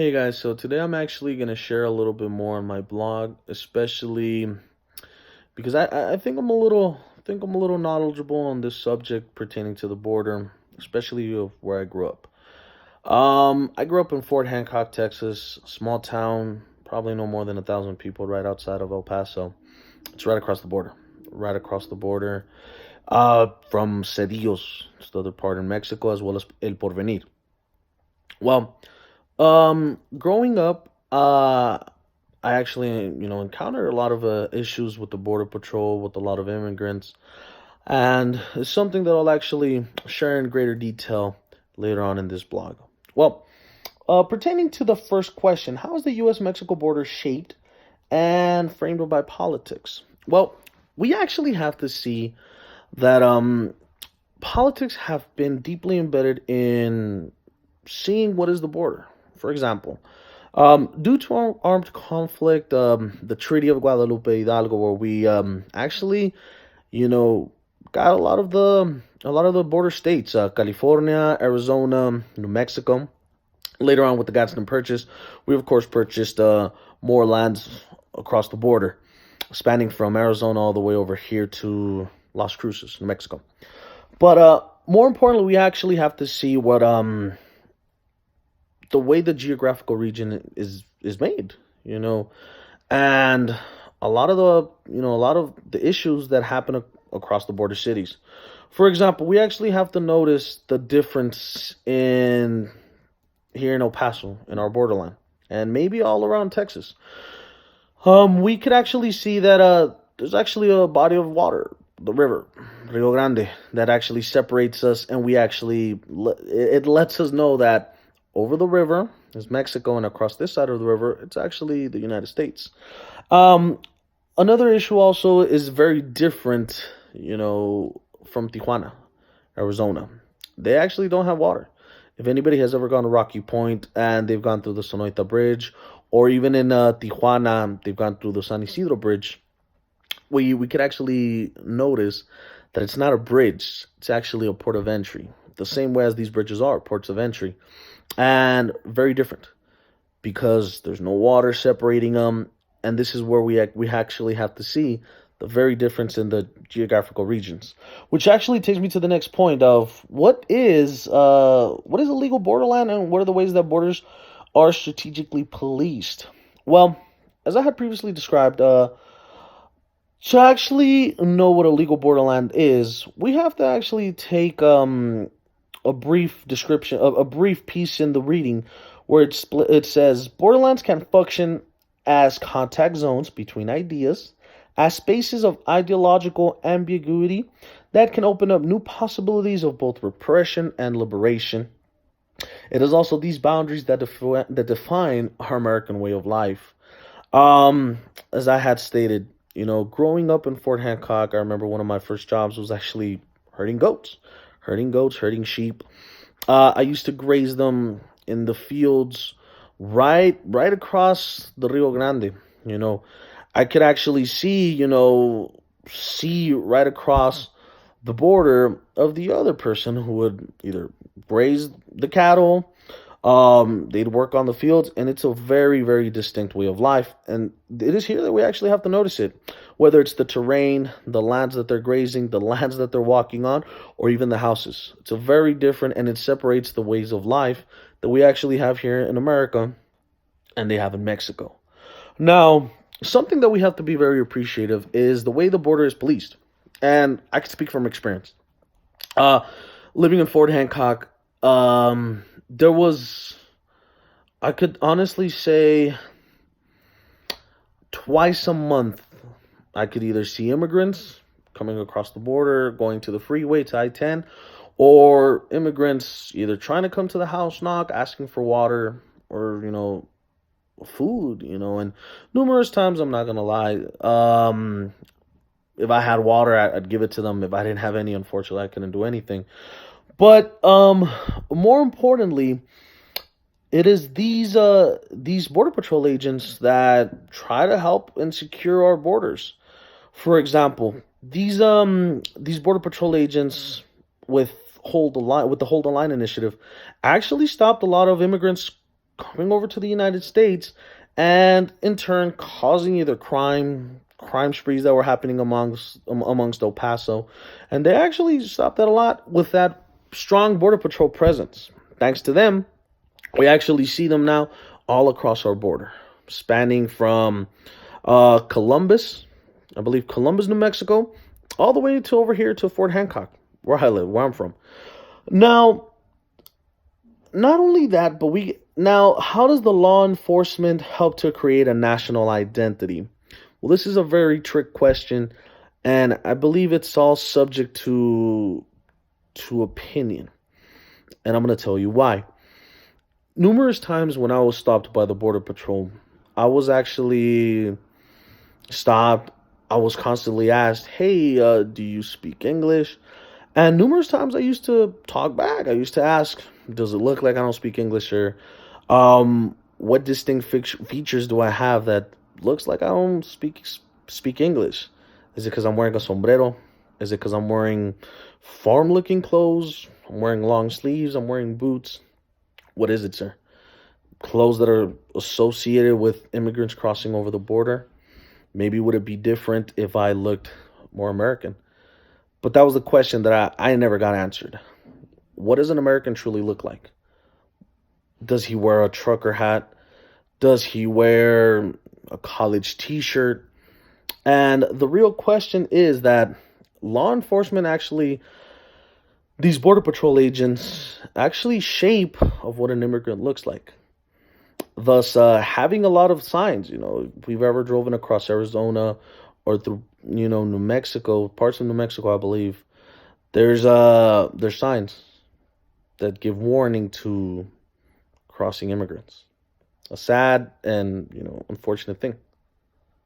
Hey guys, so today I'm actually going to share a little bit more on my blog, especially because I think I'm a little knowledgeable on this subject pertaining to the border, especially of where I grew up. I grew up in Fort Hancock, Texas, small town, probably no more than 1,000 people, right outside of El Paso. It's right across the border, right across the border, from Cedillos, it's the other part in Mexico, as well as El Porvenir. Well, growing up, I actually, encountered a lot of issues with the border patrol, with a lot of immigrants, and it's something that I'll actually share in greater detail later on in this blog. Well, pertaining to the first question, how is the U.S. Mexico border shaped and framed by politics? Well, we actually have to see that politics have been deeply embedded in seeing what is the border. For example, due to armed conflict, the Treaty of Guadalupe Hidalgo, where we actually, you know, got a lot of the border states, California, Arizona, New Mexico. Later on, with the Gadsden Purchase, we of course purchased more lands across the border, spanning from Arizona all the way over here to Las Cruces, New Mexico. But more importantly, we actually have to see what the way the geographical region is made, you know, and a lot of the issues that happen across the border cities. For example, we actually have to notice the difference in here in El Paso, in our borderline, and maybe all around Texas. We could actually see that there's actually a body of water, the river, Rio Grande, that actually separates us, and it lets us know that over the river is Mexico, and across this side of the river, it's actually the United States. Um, Another issue also is very different, from Tijuana, Arizona. They actually don't have water. If anybody has ever gone to Rocky Point and they've gone through the Sonoita Bridge, or even in Tijuana, they've gone through the San Isidro Bridge, we could actually notice that it's not a bridge, it's actually a port of entry. The same way as these bridges are ports of entry, and very different because there's no water separating them, and this is where we actually have to see the very difference in the geographical regions, which actually takes me to the next point of what is a legal borderland, and what are the ways that borders are strategically policed. Well, as I had previously described, to actually know what a legal borderland is, we have to actually take a brief description, a brief piece in the reading where it says borderlands can function as contact zones between ideas, as spaces of ideological ambiguity that can open up new possibilities of both repression and liberation. It is also these boundaries that define our American way of life. As I had stated, growing up in Fort Hancock, I remember one of my first jobs was actually herding goats, herding sheep. I used to graze them in the fields right across the Rio Grande. You know, I could actually see right across the border of the other person who would either graze the cattle, they'd work on the fields, and it's a very, very distinct way of life. And it is here that we actually have to notice it, whether it's the terrain, the lands that they're grazing, the lands that they're walking on, or even the houses. It's a very different, and it separates the ways of life that we actually have here in America and they have in Mexico. Now, something that we have to be very appreciative is the way the border is policed. And I can speak from experience. Uh, Living in Fort Hancock, there was, I could honestly say, twice a month, I could either see immigrants coming across the border, going to the freeway to I-10, or immigrants either trying to come to the house knock, asking for water, or, food, and numerous times, I'm not gonna lie, if I had water, I'd give it to them. If I didn't have any, unfortunately, I couldn't do anything. But more importantly, it is these border patrol agents that try to help and secure our borders. For example, these border patrol agents with the Hold the Line initiative actually stopped a lot of immigrants coming over to the United States, and in turn causing either crime sprees that were happening amongst El Paso, and they actually stopped that a lot with that strong border patrol presence. Thanks to them, we actually see them now all across our border, spanning from Columbus, I believe Columbus, New Mexico, all the way to over here to Fort Hancock, where I live, where I'm from. Now, not only that, but how does the law enforcement help to create a national identity? Well, this is a very trick question, and I believe it's all subject to opinion. And I'm going to tell you why. Numerous times when I was stopped by the Border Patrol, I was actually stopped. I was constantly asked, hey, do you speak English? And numerous times I used to talk back. I used to ask, does it look like I don't speak English? Or what distinct features do I have that looks like I don't speak English? Is it because I'm wearing a sombrero? Is it because I'm wearing farm-looking clothes? I'm wearing long sleeves? I'm wearing boots? What is it, sir? Clothes that are associated with immigrants crossing over the border? Maybe would it be different if I looked more American? But that was the question that I never got answered. What does an American truly look like? Does he wear a trucker hat? Does he wear a college t-shirt? And the real question is that law enforcement actually, these Border Patrol agents actually shape of what an immigrant looks like. Thus, having a lot of signs, if we've ever driven across Arizona or through, New Mexico, parts of New Mexico, I believe, there's signs that give warning to crossing immigrants. A sad and, unfortunate thing.